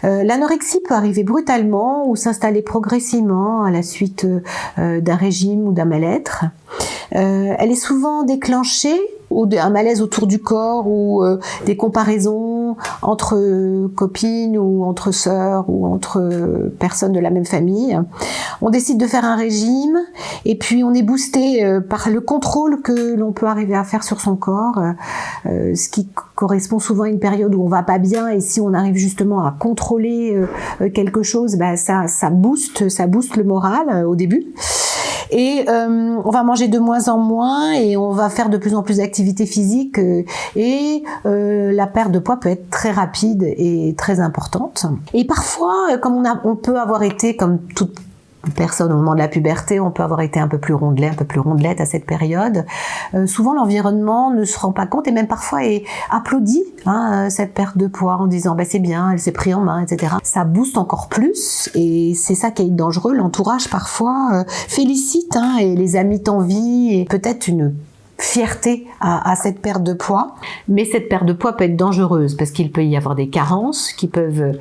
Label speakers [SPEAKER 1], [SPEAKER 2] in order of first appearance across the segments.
[SPEAKER 1] L'anorexie peut arriver brutalement ou s'installer progressivement à la suite d'un régime ou d'un mal-être. Elle est souvent déclenchée ou d'un malaise autour du corps ou des comparaisons entre copines ou entre sœurs ou entre personnes de la même famille. On décide de faire un régime et puis on est boosté par le contrôle que l'on peut arriver à faire sur son corps, ce qui correspond souvent à une période où on va pas bien, et si on arrive justement à contrôler quelque chose, ça booste le moral au début. Et on va manger de moins en moins et on va faire de plus en plus d'activités physiques et la perte de poids peut être très rapide et très importante. Et parfois, comme on peut avoir été, comme toute personne au moment de la puberté, on peut avoir été un peu plus rondelette à cette période. Souvent, l'environnement ne se rend pas compte et même parfois applaudit cette perte de poids en disant c'est bien, elle s'est pris en main, etc. Ça booste encore plus et c'est ça qui est dangereux. L'entourage parfois félicite et les amis t'envient et peut-être une fierté à cette perte de poids. Mais cette perte de poids peut être dangereuse parce qu'il peut y avoir des carences qui peuvent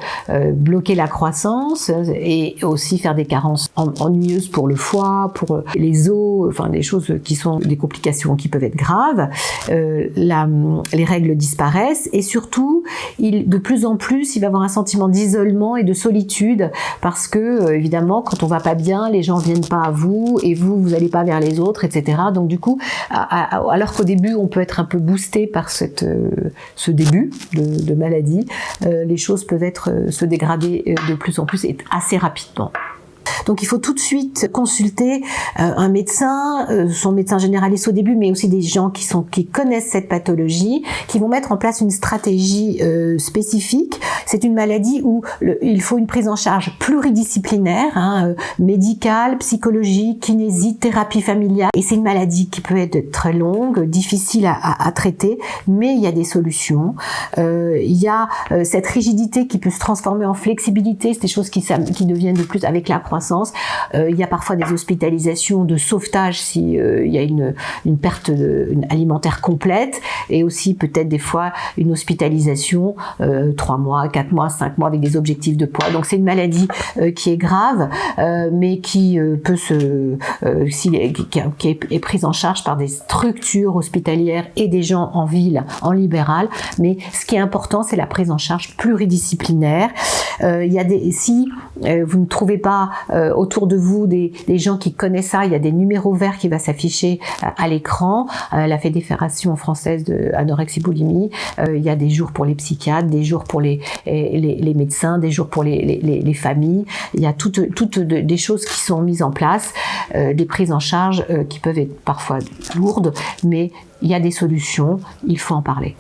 [SPEAKER 1] bloquer la croissance et aussi faire des carences ennuyeuses pour le foie, pour les os, enfin des choses qui sont des complications qui peuvent être graves. Les règles disparaissent et surtout, de plus en plus, il va y avoir un sentiment d'isolement et de solitude parce que, évidemment, quand on va pas bien, les gens viennent pas à vous et vous allez pas vers les autres, etc. Donc du coup, alors qu'au début on peut être un peu boosté par ce début de maladie, les choses peuvent se dégrader de plus en plus et assez rapidement. Donc il faut tout de suite consulter un médecin, son médecin généraliste au début, mais aussi des gens qui connaissent cette pathologie, qui vont mettre en place une stratégie spécifique. C'est une maladie où il faut une prise en charge pluridisciplinaire, médicale, psychologique, kinésie, thérapie familiale. Et c'est une maladie qui peut être très longue, difficile à traiter, mais il y a des solutions. Il y a cette rigidité qui peut se transformer en flexibilité, c'est des choses qui deviennent de plus avec la croissance. Il y a parfois des hospitalisations de sauvetage si il y a une perte alimentaire complète et aussi peut-être des fois une hospitalisation 3 mois, 4 mois, 5 mois avec des objectifs de poids. Donc c'est une maladie qui est grave mais qui est prise en charge par des structures hospitalières et des gens en ville, en libéral. Mais ce qui est important, c'est la prise en charge pluridisciplinaire. Si vous ne trouvez pas autour de vous des gens qui connaissent ça, il y a des numéros verts qui va s'afficher à l'écran. La Fédération française de anorexie boulimie, il y a des jours pour les psychiatres, des jours pour les médecins, des jours pour les familles. Il y a toutes des choses qui sont mises en place, des prises en charge qui peuvent être parfois lourdes, mais il y a des solutions, il faut en parler.